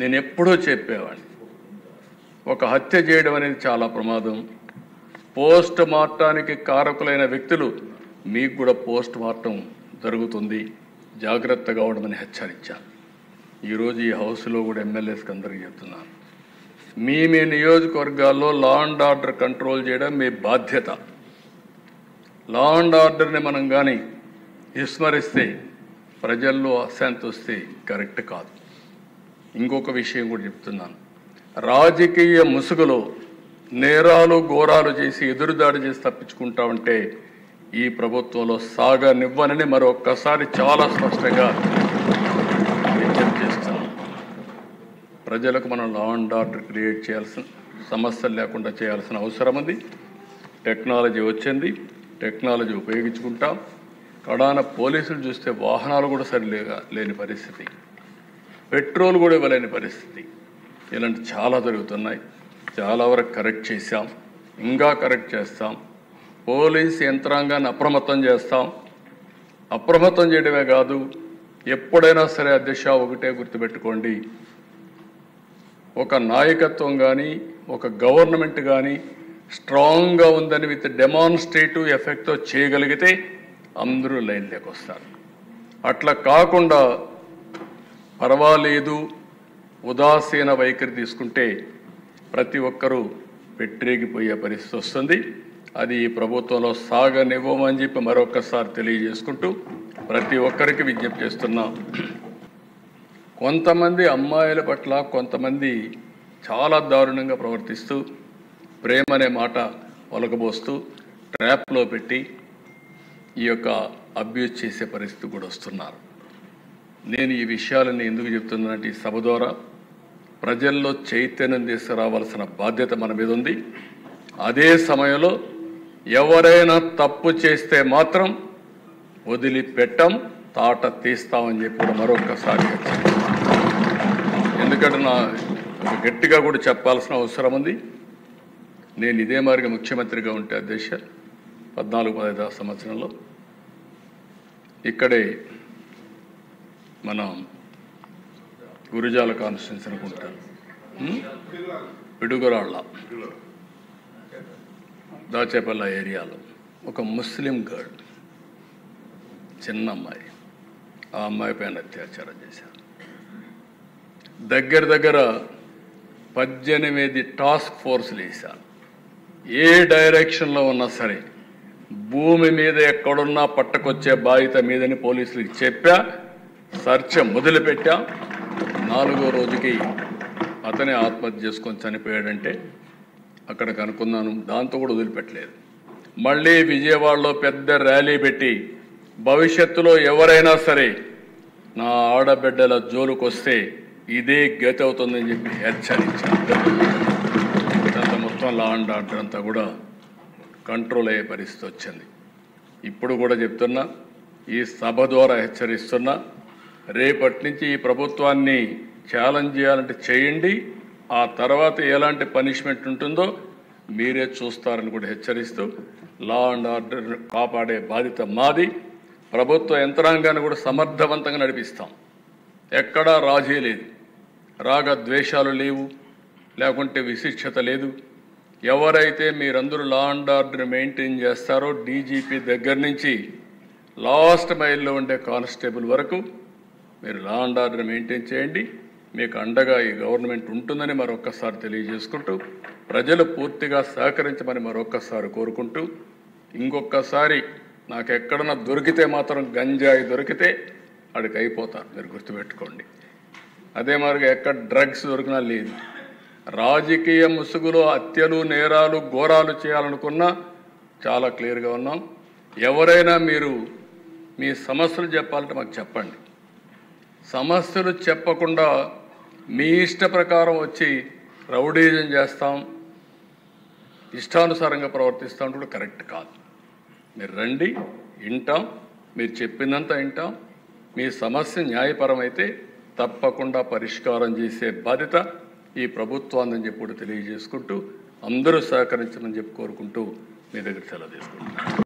నేను ఎప్పుడూ చెప్పేవాడిని, ఒక హత్య చేయడం అనేది చాలా ప్రమాదం. పోస్ట్ మార్టానికి కారకులైన వ్యక్తులు మీకు కూడా పోస్ట్ మార్టం జరుగుతుంది, జాగ్రత్తగా ఉండమని హెచ్చరించాను. ఈరోజు ఈ హౌస్లో కూడా ఎమ్మెల్యేస్కి అందరికీ చెప్తున్నాను, మీ నియోజకవర్గాల్లో లా అండ్ ఆర్డర్ కంట్రోల్ చేయడం మీ బాధ్యత. లా అండ్ ఆర్డర్ని మనం కానీ విస్మరిస్తే ప్రజల్లో అశాంతి వస్తే కరెక్ట్ కాదు. ఇంకొక విషయం కూడా చెప్తున్నాను, రాజకీయ ముసుగులో నేరాలు ఘోరాలు చేసి ఎదురుదాడి చేసి తప్పించుకుంటామంటే ఈ ప్రభుత్వంలో సాగనివ్వనని మరొక్కసారి చాలా స్పష్టంగా విజ్ఞప్తి చేస్తున్నాం. ప్రజలకు మనం లా అండ్ ఆర్డర్ క్రియేట్ చేయాల్సిన, సమస్యలు లేకుండా చేయాల్సిన అవసరం ఉంది. టెక్నాలజీ వచ్చింది, టెక్నాలజీ ఉపయోగించుకుంటాం. కడాన పోలీసులు చూస్తే వాహనాలు కూడా లేని పరిస్థితి, పెట్రోల్ కూడా ఇవ్వలేని పరిస్థితి, ఇలాంటి చాలా జరుగుతున్నాయి. చాలా వరకు కరెక్ట్ చేశాం, ఇంకా కరెక్ట్ చేస్తాం. పోలీస్ యంత్రాంగాన్ని అప్రమత్తం చేస్తాం. అప్రమత్తం చేయడమే కాదు, ఎప్పుడైనా సరే అధ్యక్ష ఒకటే గుర్తుపెట్టుకోండి, ఒక నాయకత్వం కానీ ఒక గవర్నమెంట్ కానీ స్ట్రాంగ్గా ఉందని విత్ డెమాన్స్ట్రేటివ్ ఎఫెక్ట్తో చేయగలిగితే అందరూ లైన్లోకి వస్తారు. అట్లా కాకుండా పర్వాలేదు ఉదాసీన వైఖరి తీసుకుంటే ప్రతి ఒక్కరూ పెట్టేగిపోయే పరిస్థితి వస్తుంది. అది ఈ ప్రభుత్వంలో సాగనివ్వమని చెప్పి మరొకసారి తెలియజేసుకుంటూ ప్రతి ఒక్కరికి విజ్ఞప్తి చేస్తున్నాం. కొంతమంది అమ్మాయిల పట్ల కొంతమంది చాలా దారుణంగా ప్రవర్తిస్తూ ప్రేమ అనే మాట ఒలకబోస్తూ ట్రాప్లో పెట్టి ఈ యొక్క అబ్యూజ్ చేసే పరిస్థితి కూడా వస్తున్నారు. నేను ఈ విషయాలని ఎందుకు చెప్తున్నానంటే, ఈ సభ ద్వారా ప్రజల్లో చైతన్యం తీసుకురావాల్సిన బాధ్యత మన మీద ఉంది. అదే సమయంలో ఎవరైనా తప్పు చేస్తే మాత్రం వదిలిపెట్టం, తాట తీస్తామని చెప్పి మరొకసారి ఎందుకంటే గట్టిగా కూడా చెప్పాల్సిన అవసరం ఉంది. నేను ఇదే మాదిరిగా ముఖ్యమంత్రిగా ఉంటే అధ్యక్ష 14-15 సంవత్సరంలో ఇక్కడే మనం గురిజాల కాన్స్టిట్యున్సీ అనుకుంటాను, పిడుగురాళ్ళ దాచేపల్లి ఏరియాలో ఒక ముస్లిం గర్ల్, చిన్న అమ్మాయి, ఆ అమ్మాయి పైన అత్యాచారం చేశారు. దగ్గర 18 టాస్క్ ఫోర్స్లు వేశారు. ఏ డైరెక్షన్లో ఉన్నా సరే భూమి మీద ఎక్కడున్నా పట్టకొచ్చే బాధ్యత మీదని పోలీసులకు చెప్పా. సర్చ్ మొదలుపెట్టా. 4వ రోజుకి అతనే ఆత్మహత్య చేసుకొని చనిపోయాడంటే అక్కడ కనుక్కున్నాను, దాంతో కూడా వదిలిపెట్టలేదు. మళ్ళీ విజయవాడలో పెద్ద ర్యాలీ పెట్టి భవిష్యత్తులో ఎవరైనా సరే నా ఆడబిడ్డల జోలుకొస్తే ఇదే గతి అవుతుందని చెప్పి హెచ్చరించాను. ఇదంతా మొత్తం లా అండ్ ఆర్డర్ అంతా కూడా కంట్రోల్ అయ్యే పరిస్థితి వచ్చింది. ఇప్పుడు కూడా చెప్తున్నా, ఈ సభ ద్వారా హెచ్చరిస్తున్నా, రేపటి నుంచి ఈ ప్రభుత్వాన్ని ఛాలెంజ్ చేయాలంటే చేయండి. ఆ తర్వాత ఎలాంటి పనిష్మెంట్ ఉంటుందో మీరే చూస్తారని కూడా హెచ్చరిస్తూ, లా అండ్ ఆర్డర్ కాపాడే బాధ్యత మాది. ప్రభుత్వ యంత్రాంగాన్ని కూడా సమర్థవంతంగా నడిపిస్తాం. ఎక్కడా రాజీ లేదు, రాగ ద్వేషాలు లేవు, లేకుంటే విశిక్షత లేదు. ఎవరైతే మీరందరూ లా అండ్ ఆర్డర్ మెయింటైన్ చేస్తారో, డీజీపీ దగ్గర నుంచి లాస్ట్ మైల్లో ఉండే కానిస్టేబుల్ వరకు మీరు లా అండ్ ఆర్డర్ మెయింటైన్ చేయండి. మీకు అండగా ఈ గవర్నమెంట్ ఉంటుందని మరొక్కసారి తెలియజేసుకుంటూ, ప్రజలు పూర్తిగా సహకరించమని మరొక్కసారి కోరుకుంటూ, ఇంకొకసారి నాకు ఎక్కడన్నా దొరికితే మాత్రం గంజాయి దొరికితే అడికి అయిపోతారు, మీరు గుర్తుపెట్టుకోండి. అదే మాదిరిగా ఎక్కడ డ్రగ్స్ దొరికినా లేదు. రాజకీయ ముసుగులో హత్యలు, నేరాలు, ఘోరాలు చేయాలనుకున్నా చాలా క్లియర్గా ఉన్నాం. ఎవరైనా మీరు మీ సమస్యలు చెప్పాలంటే మాకు చెప్పండి. సమస్యలు చెప్పకుండా మీ ఇష్ట ప్రకారం వచ్చి రౌడీజం చేస్తాం, ఇష్టానుసారంగా ప్రవర్తిస్తాం కూడా కరెక్ట్ కాదు. మీరు రండి, వింటాం, మీరు చెప్పినంత వింటాం. మీ సమస్య న్యాయపరమైతే తప్పకుండా పరిష్కారం చేసే బాధ్యత ఈ ప్రభుత్వాన్ని చెప్పి తెలియజేసుకుంటూ, అందరూ సహకరించమని చెప్పి కోరుకుంటూ మీ దగ్గర సెలవు తీసుకుంటున్నాను.